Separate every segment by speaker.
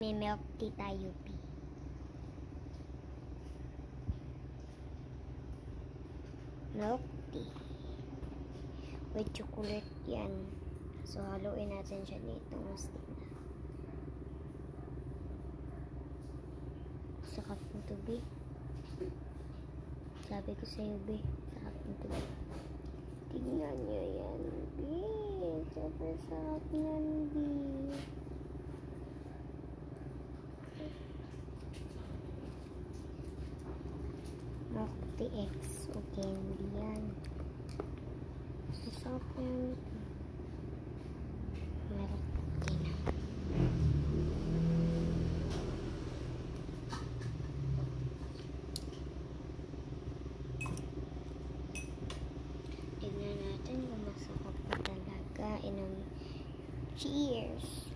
Speaker 1: May milk tea tayo, P. Milk tea. With chocolate yan. So, haluin natin siya dito. Sakap nito, B. Sabi ko sa'yo, B. Sakap nito, B. Tingnan nyo yan, B. Super sarap yan, B. Milk tea X. O candy yan. Masarap yan. Milk tea na. Tignan natin kung masarap pa talaga. Inom. Cheers!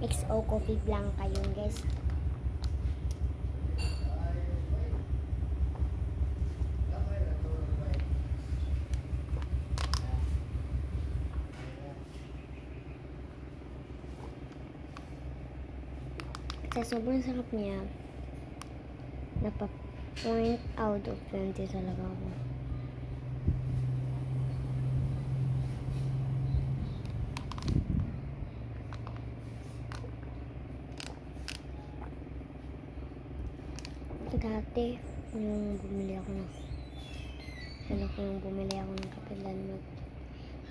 Speaker 1: XO Coffee Blanca yun, guys. Sa sobrang sarap niya, napa-point out of 20 talaga ako. Dati, yung bumili ako ng kapilan mo.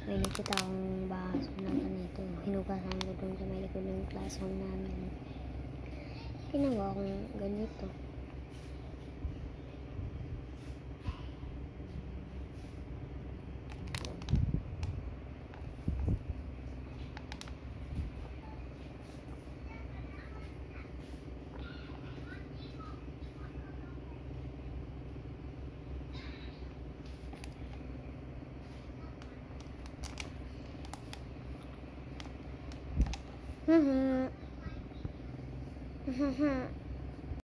Speaker 1: May nakita akong baso na ganito. Hinugasan ko doon sa may likod ng classroom namin. Ginawa akong ganito.